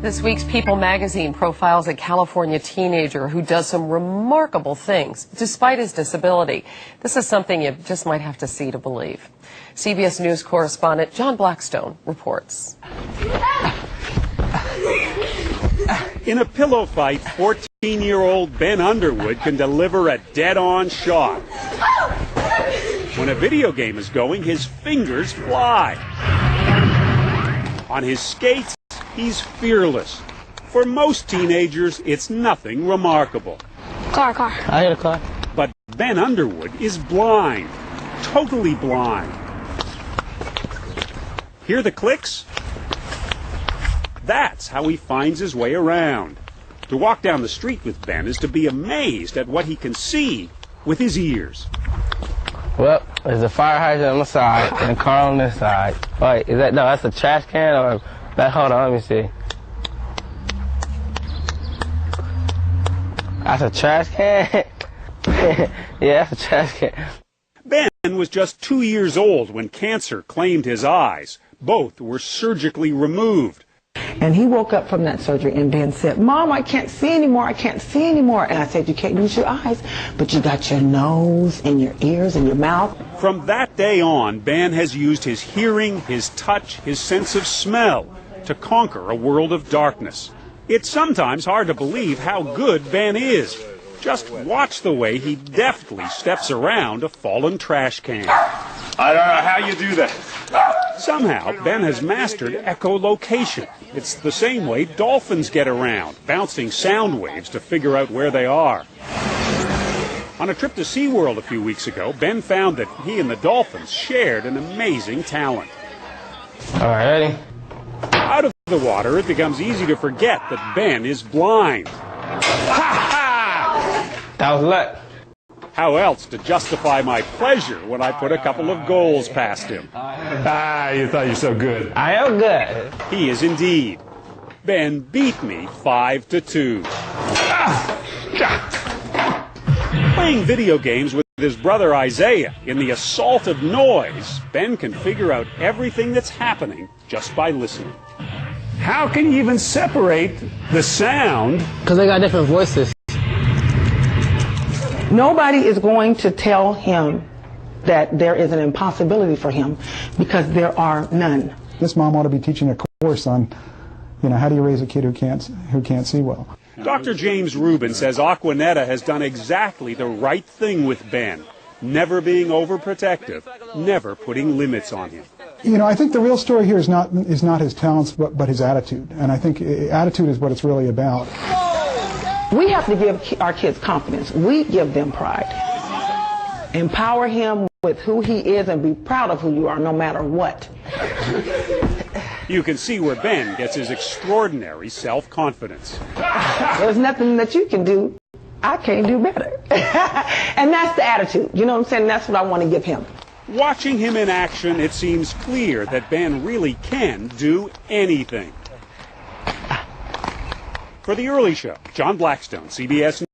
This week's People magazine profiles a California teenager who does some remarkable things despite his disability. This is something you just might have to see to believe. CBS News correspondent John Blackstone reports. In a pillow fight, 14-year-old Ben Underwood can deliver a dead-on shot. When a video game is going, his fingers fly. On his skates, he's fearless. For most teenagers, it's nothing remarkable. Car. I hit a car. But Ben Underwood is blind, totally blind. Hear the clicks? That's how he finds his way around. To walk down the street with Ben is to be amazed at what he can see with his ears. Well, there's a fire hydrant on the side and a car on this side. Wait, is that, no, that's a trash can or that, hold on, let me see. That's a trash can? Yeah, that's a trash can. Ben was just 2 years old when cancer claimed his eyes. Both were surgically removed. And he woke up from that surgery and Ben said, "Mom, I can't see anymore, I can't see anymore." And I said, "You can't use your eyes, but you got your nose and your ears and your mouth." From that day on, Ben has used his hearing, his touch, his sense of smell to conquer a world of darkness. It's sometimes hard to believe how good Ben is. Just watch the way he deftly steps around a fallen trash can. I don't know how you do that. Somehow, Ben has mastered echolocation. It's the same way dolphins get around, bouncing sound waves to figure out where they are. On a trip to SeaWorld a few weeks ago, Ben found that he and the dolphins shared an amazing talent. All right, ready? Out of the water, it becomes easy to forget that Ben is blind. Ha ha! That was luck. How else to justify my pleasure when I put a couple of goals past him? You thought you were so good. I am good. He is indeed. Ben beat me 5-2. Playing video games with his brother Isaiah in the assault of noise, Ben can figure out everything that's happening just by listening. How can you even separate the sound? Because they got different voices. Nobody is going to tell him that there is an impossibility for him because there are none. This mom ought to be teaching a course on, how do you raise a kid who can't see well. Dr. James Rubin says Aquanetta has done exactly the right thing with Ben, never being overprotective, never putting limits on him. I think the real story here is not his talents, but his attitude. And I think attitude is what it's really about. We have to give our kids confidence. We give them pride. Empower him with who he is and be proud of who you are no matter what. You can see where Ben gets his extraordinary self-confidence. There's nothing that you can do I can't do better. And that's the attitude. You know what I'm saying? That's what I want to give him. Watching him in action, it seems clear that Ben really can do anything. For The Early Show, John Blackstone, CBS News.